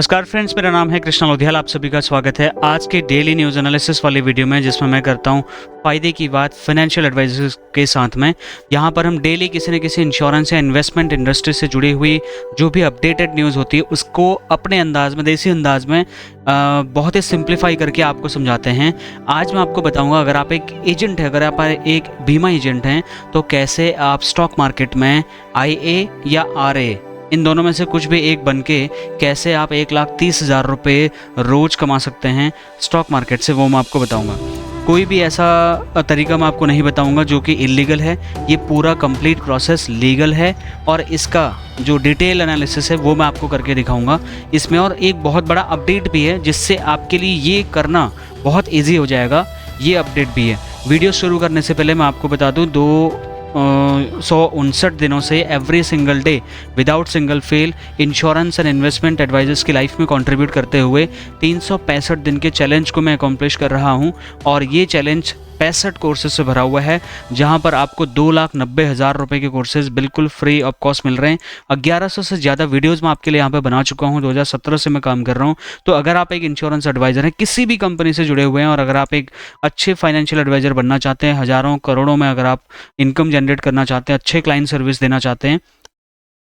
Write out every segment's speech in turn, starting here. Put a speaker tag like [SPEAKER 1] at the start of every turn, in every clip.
[SPEAKER 1] नमस्कार फ्रेंड्स, मेरा नाम है कृष्णा लोधियाल। आप सभी का स्वागत है आज के डेली न्यूज़ एनालिसिस वाली वीडियो में, जिसमें मैं करता हूं फ़ायदे की बात फाइनेंशियल एडवाइजर्स के साथ में। यहां पर हम डेली किसी न किसी इंश्योरेंस या इन्वेस्टमेंट इंडस्ट्री से जुड़ी हुई जो भी अपडेटेड न्यूज़ होती है उसको अपने अंदाज में, देसी अंदाज में बहुत ही सिंप्लीफाई करके आपको समझाते हैं। आज मैं आपको बताऊँगा, अगर आप एक एजेंट है, अगर आप एक बीमा एजेंट हैं, तो कैसे आप स्टॉक मार्केट में IA या RA इन दोनों में से कुछ भी एक बन के कैसे आप 1,30,000 रुपये रोज़ कमा सकते हैं स्टॉक मार्केट से, वो मैं आपको बताऊंगा। कोई भी ऐसा तरीका मैं आपको नहीं बताऊंगा जो कि इलीगल है। ये पूरा कंप्लीट प्रोसेस लीगल है और इसका जो डिटेल एनालिसिस है वो मैं आपको करके दिखाऊंगा इसमें। और एक बहुत बड़ा अपडेट भी है जिससे आपके लिए ये करना बहुत ईजी हो जाएगा, ये अपडेट भी है। वीडियो शुरू करने से पहले मैं आपको बता दूँ, 159 दिनों से every single day without single fail insurance and investment advisers की लाइफ में कंट्रीब्यूट करते हुए 365 दिन के चैलेंज को मैं अकम्प्लिश कर रहा हूं। और ये चैलेंज 65 कोर्सेज से भरा हुआ है, जहां पर आपको 2,90,000 रुपये के कोर्सेज बिल्कुल फ्री ऑफ कॉस्ट मिल रहे हैं। 1100 से ज़्यादा वीडियोज़ मैं आपके लिए यहाँ पे बना चुका हूँ, 2017 से मैं काम कर रहा हूँ। तो अगर आप एक इंश्योरेंस एडवाइज़र हैं, किसी भी कंपनी से जुड़े हुए हैं, और अगर आप एक अच्छे फाइनेंशियल एडवाइज़र बनना चाहते हैं, हज़ारों करोड़ों में अगर आप इनकम जनरेट करना चाहते हैं, अच्छे क्लाइंट सर्विस देना चाहते हैं,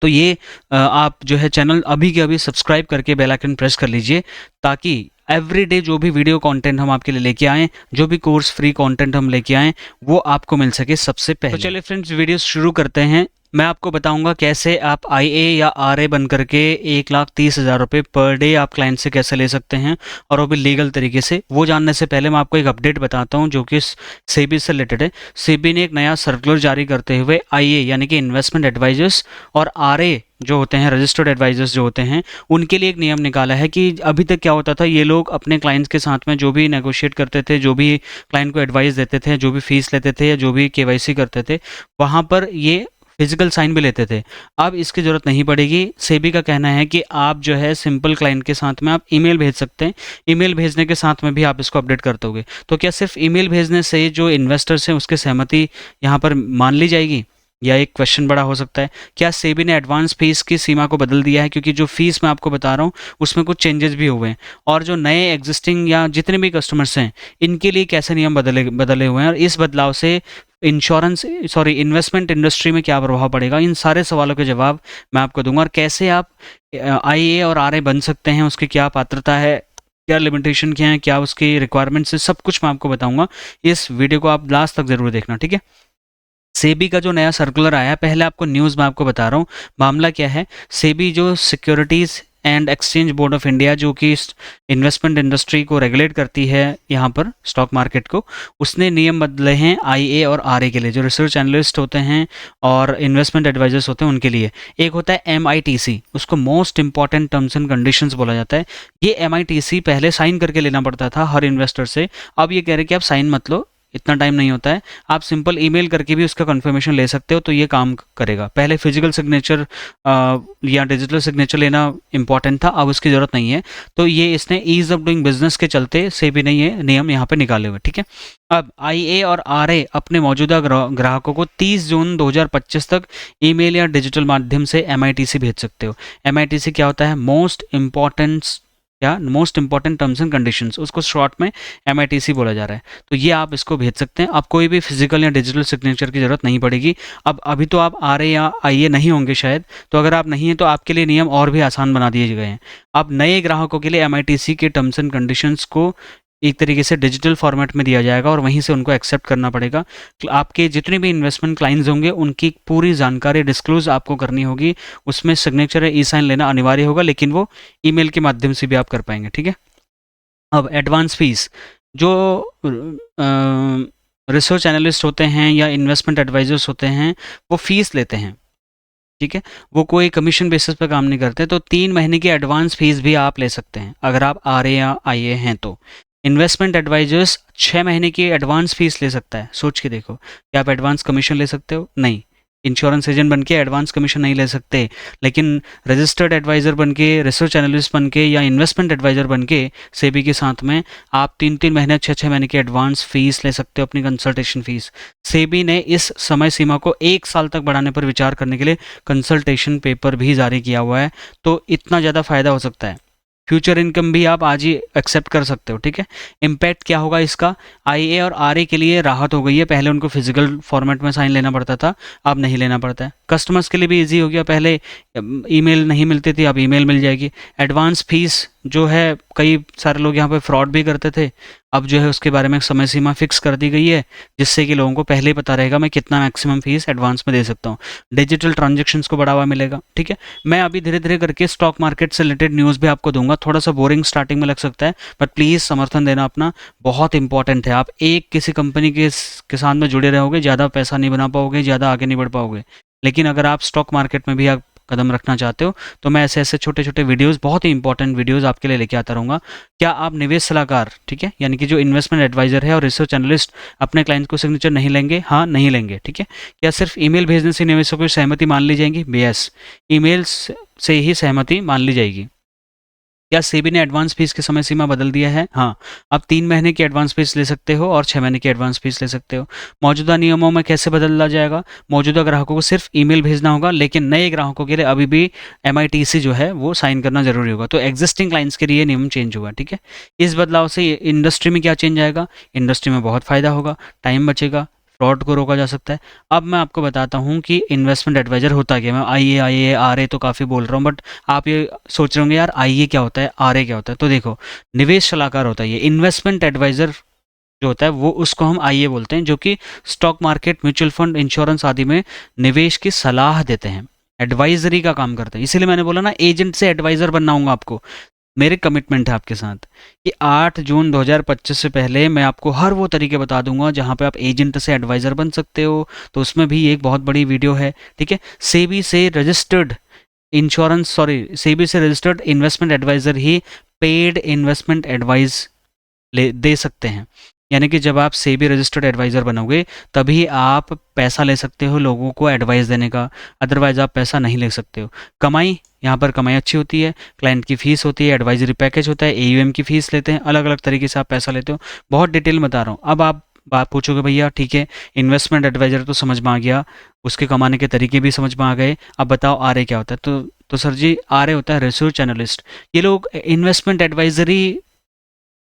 [SPEAKER 1] तो ये आप जो है चैनल अभी के अभी सब्सक्राइब करके बेल आइकन प्रेस कर लीजिए, ताकि एवरीडे जो भी वीडियो कंटेंट हम आपके लिए लेके आएँ, जो भी कोर्स फ्री कंटेंट हम लेके आएँ, वो आपको मिल सके सबसे पहले। तो चलिए फ्रेंड्स, वीडियो शुरू करते हैं। मैं आपको बताऊंगा कैसे आप IA या RA बन करके 1,30,000 रुपये पर डे आप क्लाइंट से कैसे ले सकते हैं, और वो भी लीगल तरीके से। वो जानने से पहले मैं आपको एक अपडेट बताता हूं जो कि सेबी से रिलेटेड है। सेबी ने एक नया सर्कुलर जारी करते हुए IA यानी कि इन्वेस्टमेंट एडवाइजर्स और RA जो होते हैं रजिस्टर्ड एडवाइजर्स जो होते हैं, उनके लिए एक नियम निकाला है कि अभी तक क्या होता था, ये लोग अपने क्लाइंट्स के साथ में जो भी नेगोशिएट करते थे, जो भी क्लाइंट को एडवाइस देते थे, जो भी फीस लेते थे या जो भी KYC करते थे, वहाँ पर ये फिजिकल साइन भी लेते थे। अब इसकी ज़रूरत नहीं पड़ेगी। सेबी का कहना है कि आप जो है सिंपल क्लाइंट के साथ में आप ईमेल भेज सकते हैं, ईमेल भेजने के साथ में भी आप इसको अपडेट कर दोगे। तो क्या सिर्फ ईमेल भेजने से जो इन्वेस्टर्स हैं उसकी सहमति यहाँ पर मान ली जाएगी, या एक क्वेश्चन बड़ा हो सकता है। क्या सेबी ने एडवांस फीस की सीमा को बदल दिया है, क्योंकि जो फीस मैं आपको बता रहा हूँ उसमें कुछ चेंजेस भी हुए हैं, और जो नए एग्जिस्टिंग या जितने भी कस्टमर्स हैं इनके लिए कैसे नियम बदले हुए हैं, और इस बदलाव से इन्वेस्टमेंट इंडस्ट्री में क्या प्रभाव पड़ेगा, इन सारे सवालों के जवाब मैं आपको दूंगा। और कैसे आप IA और RA बन सकते हैं, उसकी क्या पात्रता है, क्या लिमिटेशन क्या है, क्या उसकी रिक्वायरमेंट्स है, सब कुछ मैं आपको बताऊंगा। इस वीडियो को आप लास्ट तक जरूर देखना, ठीक है। सेबी का जो नया सर्कुलर आया है, पहले आपको न्यूज़ में आपको बता रहा हूँ मामला क्या है। सेबी जो securities and exchange board of India, जो कि इन्वेस्टमेंट इंडस्ट्री को रेगुलेट करती है यहाँ पर स्टॉक मार्केट को, उसने नियम बदले हैं IA और RA के लिए, जो रिसर्च एनालिस्ट होते हैं और इन्वेस्टमेंट एडवाइजर्स होते हैं उनके लिए। एक होता है MITC, उसको most important terms and conditions बोला जाता है। ये MITC पहले साइन करके लेना पड़ता था हर इन्वेस्टर से, अब ये कह रहे कि आप साइन मत लो, इतना टाइम नहीं होता है, आप सिंपल ईमेल करके भी उसका कंफर्मेशन ले सकते हो, तो ये काम करेगा। पहले फिजिकल सिग्नेचर या डिजिटल सिग्नेचर लेना इंपॉर्टेंट था, अब उसकी ज़रूरत नहीं है। तो ये इसने ईज ऑफ डूइंग बिजनेस के चलते सेबी ने ये नियम यहाँ पे निकाले हुए, ठीक है। अब IA और RA अपने मौजूदा ग्राहकों को 30 जून 2025 तक ईमेल या डिजिटल माध्यम से MITC भेज सकते हो। MITC क्या होता है, most important terms and conditions, उसको शॉर्ट में MITC बोला जा रहा है। तो ये आप इसको भेज सकते हैं। आप कोई भी फिजिकल या डिजिटल सिग्नेचर की ज़रूरत नहीं पड़ेगी। अब अभी तो आप RA या IA नहीं होंगे शायद, तो अगर आप नहीं हैं तो आपके लिए नियम और भी आसान बना दिए गए हैं। अब नए ग्राहकों के लिए MITC के टर्म्स एंड कंडीशंस को एक तरीके से डिजिटल फॉर्मेट में दिया जाएगा, और वहीं से उनको एक्सेप्ट करना पड़ेगा। आपके जितने भी इन्वेस्टमेंट क्लाइंट्स होंगे उनकी पूरी जानकारी डिस्क्लोज आपको करनी होगी, उसमें सिग्नेचर या E-साइन लेना अनिवार्य होगा, लेकिन वो ईमेल के माध्यम से भी आप कर पाएंगे, ठीक है। अब एडवांस फीस, जो रिसर्च एनालिस्ट होते हैं या इन्वेस्टमेंट एडवाइजर्स होते हैं, वो फीस लेते हैं, ठीक है। वो कोई कमीशन बेसिस पे काम नहीं करते। तो 3 महीने की एडवांस फीस भी आप ले सकते हैं अगर आप RA या IA हैं तो। इन्वेस्टमेंट एडवाइजर्स 6 महीने की एडवांस फीस ले सकता है। सोच के देखो, क्या आप एडवांस कमीशन ले सकते हो? नहीं। इंश्योरेंस एजेंट बन के एडवांस कमीशन नहीं ले सकते, लेकिन रजिस्टर्ड एडवाइज़र बन के, रिसर्च एनालिस्ट बन के या इन्वेस्टमेंट एडवाइज़र बन के सेबी के साथ में आप 3-3 महीने 6-6 महीने की एडवांस फीस ले सकते हो, अपनी कंसल्टेशन फीस। सेबी ने इस समय सीमा को 1 साल तक बढ़ाने पर विचार करने के लिए कंसल्टेशन पेपर भी जारी किया हुआ है। तो इतना ज़्यादा फ़ायदा हो सकता है। फ्यूचर इनकम भी आप आज ही एक्सेप्ट कर सकते हो, ठीक है। इम्पैक्ट क्या होगा इसका, आईए और आरए के लिए राहत हो गई है, पहले उनको फिजिकल फॉर्मेट में साइन लेना पड़ता था, अब नहीं लेना पड़ता है। कस्टमर्स के लिए भी इजी हो गया, पहले ईमेल नहीं मिलती थी, अब ईमेल मिल जाएगी। एडवांस फीस जो है, कई सारे लोग यहाँ पे फ्रॉड भी करते थे, अब जो है उसके बारे में एक समय सीमा फिक्स कर दी गई है, जिससे कि लोगों को पहले ही पता रहेगा मैं कितना मैक्सिमम फीस एडवांस में दे सकता हूँ। डिजिटल ट्रांजेक्शन्स को बढ़ावा मिलेगा, ठीक है। मैं अभी धीरे धीरे करके स्टॉक मार्केट से रिलेटेड न्यूज़ भी आपको दूंगा, थोड़ा सा बोरिंग स्टार्टिंग में लग सकता है, बट प्लीज़ समर्थन देना अपना बहुत इंपॉर्टेंट है। आप एक किसी कंपनी के साथ में जुड़े रहोगे, ज़्यादा पैसा नहीं बना पाओगे, ज़्यादा आगे नहीं बढ़ पाओगे। लेकिन अगर आप स्टॉक मार्केट में भी आप कदम रखना चाहते हो, तो मैं ऐसे ऐसे छोटे छोटे वीडियोस, बहुत ही इंपॉर्टेंट वीडियोस आपके लिए लेके आता रहूँगा। क्या आप निवेश सलाहकार, ठीक है, यानी कि जो इन्वेस्टमेंट एडवाइजर है और रिसर्च एनालिस्ट अपने क्लाइंट को सिग्नेचर नहीं लेंगे? हाँ, नहीं लेंगे, ठीक है। क्या सिर्फ ईमेल भेजने से निवेशकों की सहमति मान ली जाएगी? यस, ईमेल से ही सहमति मान ली जाएगी। क्या सेबी ने एडवांस फीस की समय सीमा बदल दिया है? हाँ, अब 3 महीने की एडवांस फीस ले सकते हो और 6 महीने की एडवांस फीस ले सकते हो। मौजूदा नियमों में कैसे बदला जाएगा? मौजूदा ग्राहकों को सिर्फ ईमेल भेजना होगा, लेकिन नए ग्राहकों के लिए अभी भी एमआईटीसी जो है वो साइन करना जरूरी होगा। तो एग्जिस्टिंग क्लाइंट्स के लिए नियम चेंज हुआ, ठीक है। इस बदलाव से इंडस्ट्री में क्या चेंज आएगा? इंडस्ट्री में बहुत फायदा होगा, टाइम बचेगा, फ्रॉड को रोका जा सकता है। अब मैं आपको बताता हूँ कि इन्वेस्टमेंट एडवाइजर होता क्या है। मैं आईए आरए तो काफ़ी बोल रहा हूँ, बट आप ये सोच रहे होंगे यार आईए क्या होता है, आरए क्या होता है। तो देखो, निवेश सलाहकार होता है ये। इन्वेस्टमेंट एडवाइजर जो होता है वो, उसको हम आईए बोलते हैं, जो कि stock market, mutual fund, insurance आदि में निवेश की सलाह देते हैं, एडवाइजरी का काम करते हैं। इसीलिए मैंने बोला ना, एजेंट से एडवाइजर बनना होगा आपको। मेरे कमिटमेंट है आपके साथ कि 8 जून 2025 से पहले मैं आपको हर वो तरीके बता दूंगा जहां पे आप एजेंट से एडवाइज़र बन सकते हो। तो उसमें भी एक बहुत बड़ी वीडियो है, ठीक है। सेबी से रजिस्टर्ड सेबी से रजिस्टर्ड इन्वेस्टमेंट एडवाइज़र ही पेड इन्वेस्टमेंट एडवाइस दे सकते हैं। यानी कि जब आप सेबी रजिस्टर्ड एडवाइज़र बनोगे, तभी आप पैसा ले सकते हो लोगों को एडवाइस देने का, अदरवाइज आप पैसा नहीं ले सकते हो। कमाई, यहाँ पर कमाई अच्छी होती है, क्लाइंट की फीस होती है, एडवाइजरी पैकेज होता है, एयूएम की फीस लेते हैं, अलग अलग तरीके से आप पैसा लेते हो। बहुत डिटेल में बता रहा हूँ। अब आप बात पूछोगे भैया ठीक है, इन्वेस्टमेंट एडवाइजर तो समझ में आ गया, उसके कमाने के तरीके भी समझ में आ गए, अब बताओ आरए क्या होता है। तो सर जी, आरए होता है रिसर्च एनालिस्ट। ये लोग इन्वेस्टमेंट एडवाइजरी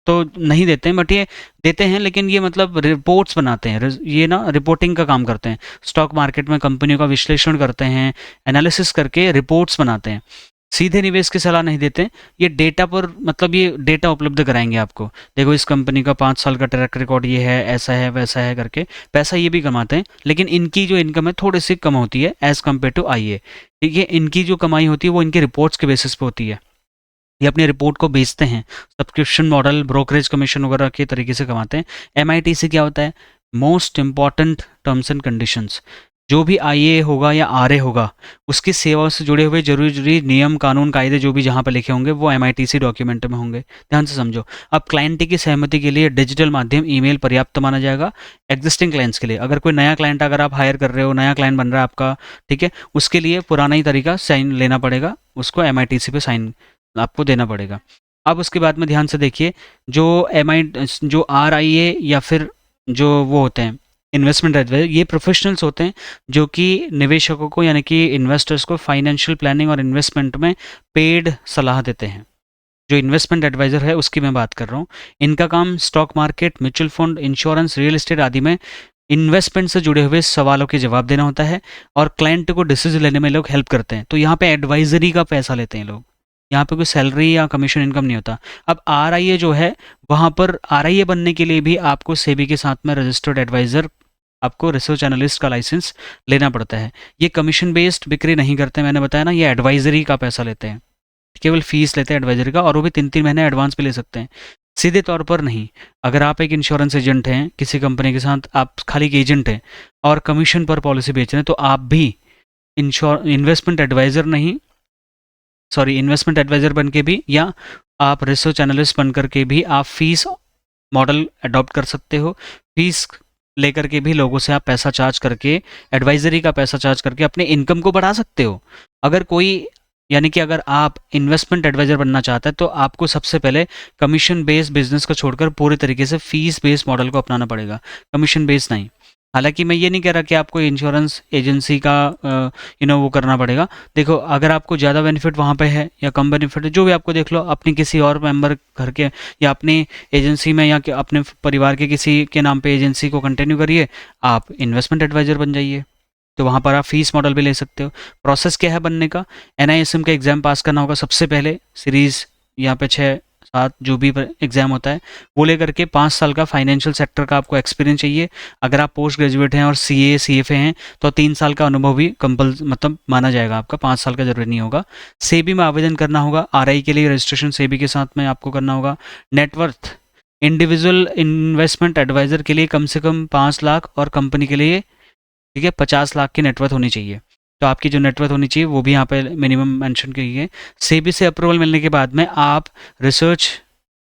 [SPEAKER 1] तो नहीं देते हैं, बट ये देते हैं, लेकिन ये मतलब रिपोर्ट्स बनाते हैं, ये ना रिपोर्टिंग का काम करते हैं। स्टॉक मार्केट में कंपनियों का विश्लेषण करते हैं, एनालिसिस करके रिपोर्ट्स बनाते हैं। सीधे निवेश की सलाह नहीं देते, ये डेटा पर, मतलब ये डेटा उपलब्ध कराएंगे आपको। देखो इस कंपनी का 5 साल का ट्रैक रिकॉर्ड ये है, ऐसा है वैसा है करके पैसा ये भी कमाते हैं। लेकिन इनकी जो इनकम है थोड़ी सी कम होती है एज कम्पेयर टू आईए, ठीक है। इनकी जो कमाई होती है वो इनके रिपोर्ट्स के बेसिस पे होती है। ये अपनी रिपोर्ट को बेचते हैं, सब्सक्रिप्शन मॉडल, ब्रोकरेज कमीशन वगैरह के तरीके से कमाते हैं। एमआईटीसी क्या होता है? Most important terms and conditions. जो भी आईए होगा या आरए होगा, उसकी सेवा से जुड़े हुए जरूरी जरूरी नियम, कानून, कायदे जो भी जहाँ पर लिखे होंगे वो एमआईटीसी डॉक्यूमेंट में होंगे। ध्यान से समझो। अब क्लाइंट की सहमति के लिए डिजिटल माध्यम, ईमेल पर्याप्त माना जाएगा एग्जिस्टिंग क्लाइंट्स के लिए। अगर कोई नया क्लाइंट अगर आप हायर कर रहे हो, नया क्लाइंट बन रहा है आपका, ठीक है, उसके लिए पुराना ही तरीका साइन लेना पड़ेगा, उसको एमआईटीसी पे साइन आपको देना पड़ेगा। अब उसके बाद में ध्यान से देखिए, जो आरआईए या फिर जो वो होते हैं इन्वेस्टमेंट एडवाइजर, ये प्रोफेशनल्स होते हैं जो कि निवेशकों को, यानी कि इन्वेस्टर्स को फाइनेंशियल प्लानिंग और इन्वेस्टमेंट में पेड सलाह देते हैं। जो इन्वेस्टमेंट एडवाइजर है उसकी मैं बात कर रहा हूँ। इनका काम stock market, mutual fund, insurance, real estate आदि में इन्वेस्टमेंट से जुड़े हुए सवालों के जवाब देना होता है, और क्लाइंट को डिसीजन लेने में लोग हेल्प करते हैं। तो यहाँ पे एडवाइजरी का पैसा लेते हैं लोग, यहाँ पे कोई सैलरी या कमीशन इनकम नहीं होता। अब आरआईए जो है, वहाँ पर आरआईए बनने के लिए भी आपको सेबी के साथ में रजिस्टर्ड एडवाइजर, आपको रिसर्च एनालिस्ट का लाइसेंस लेना पड़ता है। ये कमीशन बेस्ड बिक्री नहीं करते, मैंने बताया ना, ये एडवाइजरी का पैसा लेते हैं, केवल फीस लेते हैं एडवाइजरी का, और वो भी 3-3 महीने एडवांस पे ले सकते हैं, सीधे तौर पर नहीं। अगर आप एक इंश्योरेंस एजेंट हैं किसी कंपनी के साथ, आप खाली एक एजेंट हैं और कमीशन पर पॉलिसी बेच रहे हैं, तो आप भी इन्वेस्टमेंट एडवाइजर बन के भी, या आप रिसर्च एनालिस्ट बन करके भी आप फीस मॉडल अडॉप्ट कर सकते हो। फीस लेकर के भी लोगों से आप पैसा चार्ज करके, एडवाइजरी का पैसा चार्ज करके अपने इनकम को बढ़ा सकते हो। अगर कोई, यानी कि अगर आप इन्वेस्टमेंट एडवाइजर बनना चाहता है, तो आपको सबसे पहले कमीशन बेस्ड बिजनेस को छोड़कर पूरे तरीके से फीस बेस्ड मॉडल को अपनाना पड़ेगा, कमीशन बेस्ड नहीं। हालाँकि मैं ये नहीं कह रहा कि आपको इंश्योरेंस एजेंसी का वो करना पड़ेगा। देखो, अगर आपको ज़्यादा बेनिफिट वहाँ पे है या कम बेनिफिट है, जो भी आपको देख लो, अपनी किसी और मेंबर घर के या अपनी एजेंसी में या अपने परिवार के किसी के नाम पे एजेंसी को कंटिन्यू करिए, आप इन्वेस्टमेंट एडवाइज़र बन जाइए। तो वहाँ पर आप फीस मॉडल भी ले सकते हो। प्रोसेस क्या है बनने का? एनआईएसएम का एग्ज़ाम पास करना होगा सबसे पहले, सीरीज़ यहाँ पे 6-7 जो भी एग्ज़ाम होता है वो लेकर के 5 साल का फाइनेंशियल सेक्टर का आपको एक्सपीरियंस चाहिए। अगर आप पोस्ट ग्रेजुएट हैं और सीए सीएफए हैं तो 3 साल का अनुभव भी मतलब माना जाएगा आपका, 5 साल का ज़रूरी नहीं होगा। सेबी में आवेदन करना होगा, आरआई के लिए रजिस्ट्रेशन सेबी के साथ में आपको करना होगा। नेटवर्थ, इंडिविजुअल इन्वेस्टमेंट एडवाइज़र के लिए कम से कम 5 लाख और कंपनी के लिए, ठीक है, 50 लाख की नेटवर्थ होनी चाहिए। तो आपकी जो नेटवर्थ होनी चाहिए वो भी यहाँ पे मिनिमम मेंशन की है। सेबी से अप्रूवल मिलने के बाद में आप रिसर्च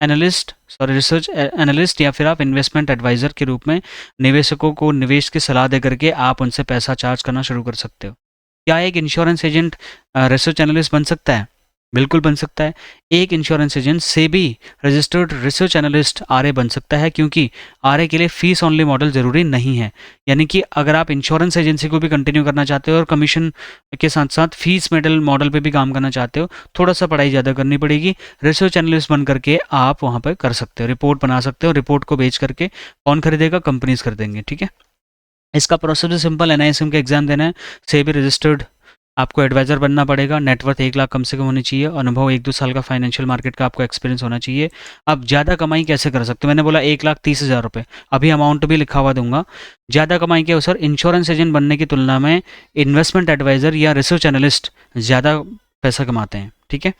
[SPEAKER 1] एनालिस्ट या फिर आप इन्वेस्टमेंट एडवाइज़र के रूप में निवेशकों को निवेश की सलाह दे करके आप उनसे पैसा चार्ज करना शुरू कर सकते हो। क्या एक इंश्योरेंस एजेंट रिसर्च एनालिस्ट बन सकता है? बिल्कुल बन सकता है। एक insurance agent SEBI registered research analyst RA बन सकता है, क्योंकि आरए के लिए फीस ओनली मॉडल ज़रूरी नहीं है। यानी कि अगर आप इंश्योरेंस एजेंसी को भी कंटिन्यू करना चाहते हो और कमीशन के साथ साथ फीस मॉडल पे भी काम करना चाहते हो, थोड़ा सा पढ़ाई ज़्यादा करनी पड़ेगी। रिसर्च एनालिस्ट बन करके आप वहाँ पर कर सकते हो, रिपोर्ट बना सकते हो। रिपोर्ट को बेच करके कौन खरीदेगा? कंपनीज खरीदेंगे, ठीक है। इसका प्रोसेस भी सिंपल, एनआईएसएम का एग्जाम देना है, सेबी रजिस्टर्ड आपको एडवाइज़र बनना पड़ेगा, नेटवर्थ 1 लाख कम से कम होनी चाहिए, अनुभव 1-2 साल का फाइनेंशियल मार्केट का आपको एक्सपीरियंस होना चाहिए। अब ज़्यादा कमाई कैसे कर सकते हो? मैंने बोला 1,30,000 रुपये, अभी अमाउंट भी लिखा हुआ दूंगा। ज़्यादा कमाई क्या हो सर? इंश्योरेंस एजेंट बनने की तुलना में इन्वेस्टमेंट एडवाइज़र या रिसर्च एनालिस्ट ज़्यादा पैसा कमाते हैं, ठीक है।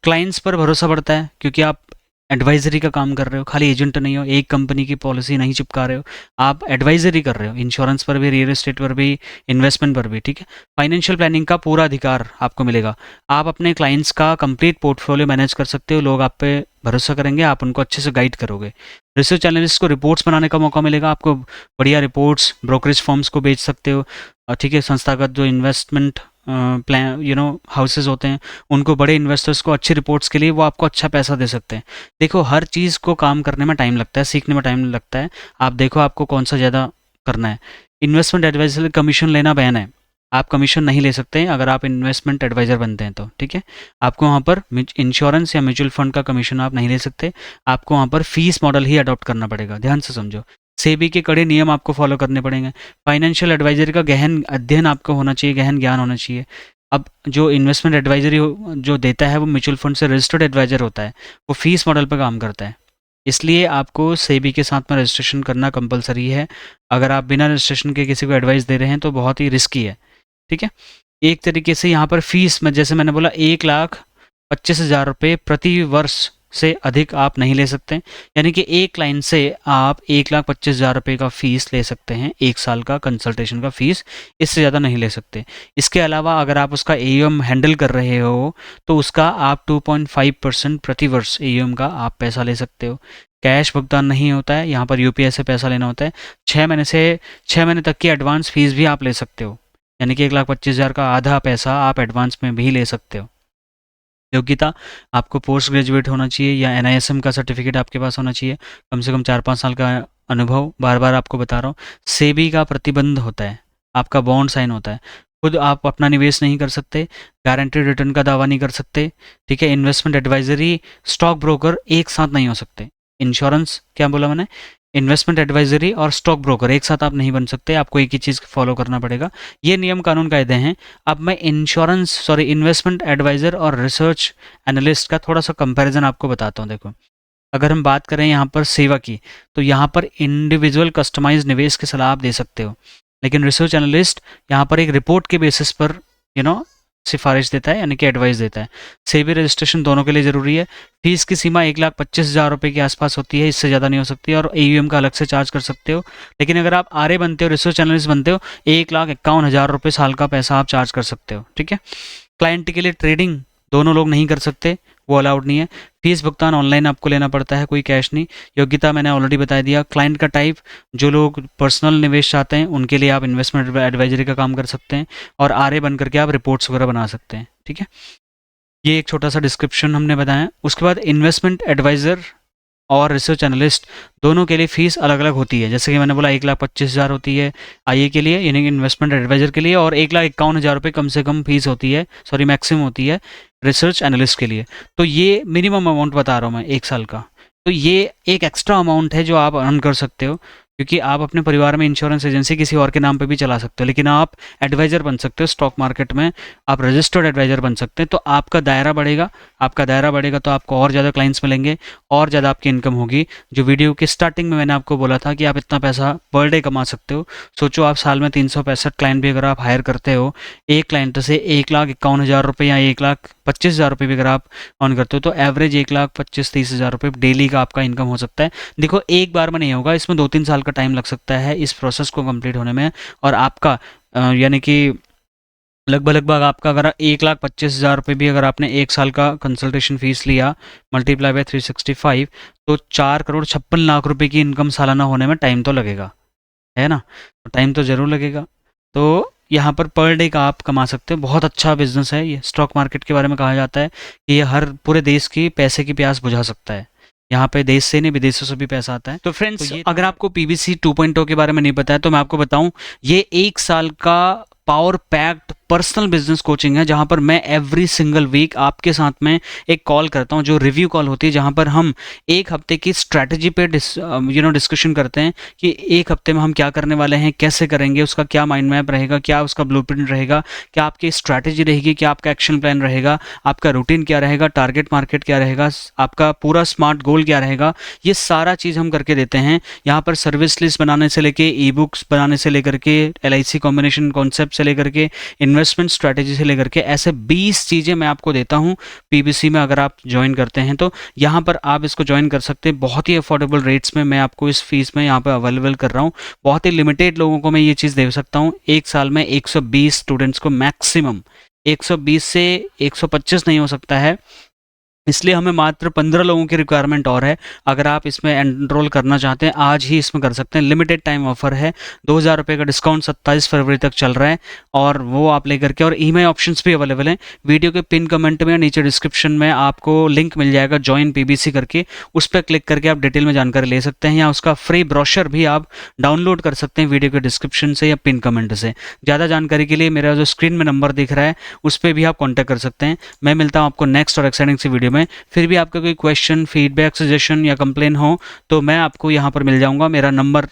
[SPEAKER 1] क्लाइंट्स पर भरोसा बढ़ता है, क्योंकि आप एडवाइजरी का काम कर रहे हो, खाली एजेंट नहीं हो, एक कंपनी की पॉलिसी नहीं चिपका रहे हो, आप एडवाइजरी कर रहे हो, इंश्योरेंस पर भी, रियल एस्टेट पर भी, इन्वेस्टमेंट पर भी, ठीक है। फाइनेंशियल प्लानिंग का पूरा अधिकार आपको मिलेगा। आप अपने क्लाइंट्स का कंप्लीट पोर्टफोलियो मैनेज कर सकते हो, लोग आप पे भरोसा करेंगे, आप उनको अच्छे से गाइड करोगे। रिसर्च एनालिस्ट को रिपोर्ट्स बनाने का मौका मिलेगा, आपको बढ़िया रिपोर्ट्स ब्रोकरेज फर्म्स को बेच सकते हो, ठीक है। संस्थागत जो इन्वेस्टमेंट प्लान हाउसेज होते हैं, उनको, बड़े इन्वेस्टर्स को अच्छी रिपोर्ट्स के लिए वो आपको अच्छा पैसा दे सकते हैं। देखो, हर चीज़ को काम करने में टाइम लगता है, सीखने में टाइम लगता है। आप देखो आपको कौन सा ज़्यादा करना है। इन्वेस्टमेंट एडवाइजर कमीशन लेना बैन है, आप कमीशन नहीं ले सकते हैं अगर आप इन्वेस्टमेंट एडवाइज़र बनते हैं तो, ठीक है। आपको वहाँ पर इंश्योरेंस या म्यूचुअल फंड का कमीशन आप नहीं ले सकते, आपको वहाँ पर फीस मॉडल ही अडॉप्ट करना पड़ेगा, ध्यान से समझो। सेबी के कड़े नियम आपको फॉलो करने पड़ेंगे। फाइनेंशियल एडवाइजरी का गहन अध्ययन आपको होना चाहिए, गहन ज्ञान होना चाहिए। अब जो इन्वेस्टमेंट एडवाइजरी जो देता है वो म्यूचुअल फंड से रजिस्टर्ड एडवाइजर होता है, वो फीस मॉडल पर काम करता है, इसलिए आपको सेबी के साथ में रजिस्ट्रेशन करना कंपलसरी है। अगर आप बिना रजिस्ट्रेशन के किसी को एडवाइस दे रहे हैं तो बहुत ही रिस्की है, ठीक है। एक तरीके से यहाँ पर फीस में, जैसे मैंने बोला, 1,25,000 रुपये प्रति वर्ष से अधिक आप नहीं ले सकते। यानी कि एक क्लाइंट से आप 1,25,000 रुपये का फीस ले सकते हैं, 1 साल का कंसल्टेशन का फीस, इससे ज़्यादा नहीं ले सकते। इसके अलावा अगर आप उसका एयूएम हैंडल कर रहे हो तो उसका आप 2.5% प्रति वर्ष एयूएम का आप पैसा ले सकते हो। कैश भुगतान नहीं होता है, यहाँ पर यूपीआई से पैसा लेना होता है। 6 महीने तक की एडवांस फीस भी आप ले सकते हो, यानी कि 1,25,000 का आधा पैसा आप एडवांस में भी ले सकते हो। योग्यता, आपको पोस्ट ग्रेजुएट होना चाहिए या एनआईएसएम का सर्टिफिकेट आपके पास होना चाहिए, कम से कम 4-5 साल का अनुभव। बार बार आपको बता रहा हूँ, सेबी का प्रतिबंध होता है, आपका बॉन्ड साइन होता है, खुद आप अपना निवेश नहीं कर सकते, गारंटेड रिटर्न का दावा नहीं कर सकते, ठीक है। इन्वेस्टमेंट एडवाइजरी, स्टॉक ब्रोकर एक साथ नहीं हो सकते। इंश्योरेंस, क्या बोला मैंने, इन्वेस्टमेंट एडवाइजरी और स्टॉक ब्रोकर एक साथ आप नहीं बन सकते, आपको एक ही चीज़ फॉलो करना पड़ेगा। ये नियम कानून कायदे हैं। अब मैं इन्वेस्टमेंट एडवाइज़र और रिसर्च एनालिस्ट का थोड़ा सा कंपैरिजन आपको बताता हूँ। देखो, अगर हम बात करें यहाँ पर सेवा की, तो यहाँ पर इंडिविजुअल कस्टमाइज निवेश की सलाह आप दे सकते हो, लेकिन रिसर्च एनालिस्ट यहाँ पर एक रिपोर्ट के बेसिस पर सिफारिश देता है, यानी कि एडवाइस देता है। सेबी रजिस्ट्रेशन दोनों के लिए ज़रूरी है। फीस की सीमा 1,25,000 रुपये के आसपास होती है, इससे ज़्यादा नहीं हो सकती, और एयूएम का अलग से चार्ज कर सकते हो। लेकिन अगर आप आरए बनते हो, रिसर्च एनालिस्ट बनते हो, 1,51,000 रुपये साल का पैसा आप चार्ज कर सकते हो, ठीक है। क्लाइंट के लिए ट्रेडिंग दोनों लोग नहीं कर सकते, वो अलाउड नहीं है। फीस भुगतान ऑनलाइन आपको लेना पड़ता है, कोई कैश नहीं। योग्यता मैंने ऑलरेडी बता दिया। क्लाइंट का टाइप, जो लोग पर्सनल निवेश चाहते हैं उनके लिए आप इन्वेस्टमेंट एडवाइजरी का काम कर सकते हैं, और आरए बन करके आप रिपोर्ट्स वगैरह बना सकते हैं, ठीक है। ये एक छोटा सा डिस्क्रिप्शन हमने बताया। उसके बाद इन्वेस्टमेंट एडवाइज़र और रिसर्च एनालिस्ट, दोनों के लिए फ़ीस अलग अलग होती है। जैसे कि मैंने बोला 1,25,000 होती है आईए के लिए, यानी कि इन्वेस्टमेंट एडवाइज़र के लिए, और 1,51,000 रुपये कम से कम फ़ीस होती है, सॉरी मैक्सिमम होती है रिसर्च एनालिस्ट के लिए। तो ये मिनिमम अमाउंट बता रहा हूँ मैं 1 साल का। तो ये एक एक्स्ट्रा अमाउंट है जो आप अर्न कर सकते हो, क्योंकि आप अपने परिवार में इंश्योरेंस एजेंसी किसी और के नाम पे भी चला सकते हो, लेकिन आप एडवाइज़र बन सकते हो स्टॉक मार्केट में, आप रजिस्टर्ड एडवाइज़र बन सकते हैं। तो आपका दायरा बढ़ेगा, आपका दायरा बढ़ेगा तो आपको और ज़्यादा क्लाइंट्स मिलेंगे, और ज़्यादा आपकी इनकम होगी। जो वीडियो के स्टार्टिंग में मैंने आपको बोला था कि आप इतना पैसा पर डे कमा सकते हो। सोचो आप साल में 365 क्लाइंट भी अगर आप हायर करते हो, एक क्लाइंट से 1,51,000 रुपये या 1,25,000 रुपये भी अगर आप अर्न करते हो, तो एवरेज 1,25,30,000 रुपये डेली का आपका इनकम हो सकता है। देखो एक बार में नहीं होगा, इसमें 2-3 साल का टाइम लग सकता है इस प्रोसेस को कंप्लीट होने में। और आपका यानी कि लगभग आपका अगर 1,25,000 रुपये भी अगर आपने 1 साल का कंसल्टेशन फीस लिया, मल्टीप्लाई बाय 365, तो 4,56,00,000 रुपये की इनकम सालाना होने में टाइम तो लगेगा, है ना? तो टाइम तो ज़रूर लगेगा। तो यहाँ पर पर डे का आप कमा सकते हो। बहुत अच्छा बिजनेस है ये। स्टॉक मार्केट के बारे में कहा जाता है कि ये हर पूरे देश की पैसे की प्यास बुझा सकता है। यहाँ पे देश से नहीं विदेशों से भी पैसा आता है। तो फ्रेंड्स, अगर आपको पीबीसी 2.0 के बारे में नहीं पता है तो मैं आपको बताऊं, ये 1 साल का power packed personal business coaching है, जहां पर मैं एवरी सिंगल वीक आपके साथ में एक कॉल करता हूं, जो रिव्यू कॉल होती है, जहां पर हम एक हफ्ते की स्ट्रैटेजी पे डिस्कशन करते हैं कि एक हफ्ते में हम क्या करने वाले हैं, कैसे करेंगे, उसका क्या माइंड मैप रहेगा, क्या उसका ब्लूप्रिंट रहेगा, क्या आपकी स्ट्रैटेजी रहेगी, क्या आपका एक्शन प्लान रहेगा, आपका रूटीन क्या रहेगा, टारगेट मार्केट क्या रहेगा, आपका पूरा स्मार्ट गोल क्या रहेगा। ये सारा चीज़ हम करके देते हैं। यहाँ पर सर्विस लिस्ट बनाने से लेके, ई बुक्स बनाने से लेकर के, LIC कॉम्बिनेशन कॉन्सेप्ट से लेकर के, इन्वेस्टमेंट स्ट्रैटेजी से लेकर के, ऐसे 20 चीज़ें मैं आपको देता हूं पीबीसी में। अगर आप ज्वाइन करते हैं तो यहाँ पर आप इसको ज्वाइन कर सकते हैं। बहुत ही अफोर्डेबल रेट्स में मैं आपको इस फीस में यहाँ पर अवेलेबल कर रहा हूँ। बहुत ही लिमिटेड लोगों को मैं ये चीज़ दे सकता हूँ। एक साल में 120 स्टूडेंट्स को मैक्सिमम, 120 से 125 नहीं हो सकता है, इसलिए हमें मात्र 15 लोगों की रिक्वायरमेंट और है। अगर आप इसमें एनरोल करना चाहते हैं, आज ही इसमें कर सकते हैं। लिमिटेड टाइम ऑफर है, 2,000 रुपये का डिस्काउंट 27 फरवरी तक चल रहा है, और वो आप लेकर के, और ईएमआई ऑप्शंस भी अवेलेबल हैं। वीडियो के पिन कमेंट में, नीचे डिस्क्रिप्शन में आपको लिंक मिल जाएगा ज्वाइन पीबीसी करके, उस पर क्लिक करके आप डिटेल में जानकारी ले सकते हैं, या उसका फ्री ब्रोशर भी आप डाउनलोड कर सकते हैं वीडियो के डिस्क्रिप्शन से या पिन कमेंट से। ज़्यादा जानकारी के लिए मेरा जो स्क्रीन में नंबर दिख रहा है उस पर भी आप कॉन्टैक्ट कर सकते हैं। मैं मिलता हूँ आपको नेक्स्ट और एक्साइटिंग सी वीडियो में। फिर भी आपका कोई क्वेश्चन, फीडबैक, सजेशन या कंप्लेन हो तो मैं आपको यहाँ पर मिल जाऊँगा। मेरा नंबर,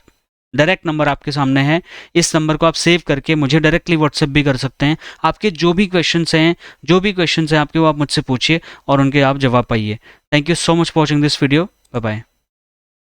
[SPEAKER 1] डायरेक्ट नंबर आपके सामने है। इस नंबर को आप सेव करके मुझे डायरेक्टली व्हाट्सएप भी कर सकते हैं। आपके जो भी क्वेश्चंस हैं आपके, वो आप मुझसे पूछिए और उनके आप जवाब पाइए। Thank you so much for watching this video. Bye bye.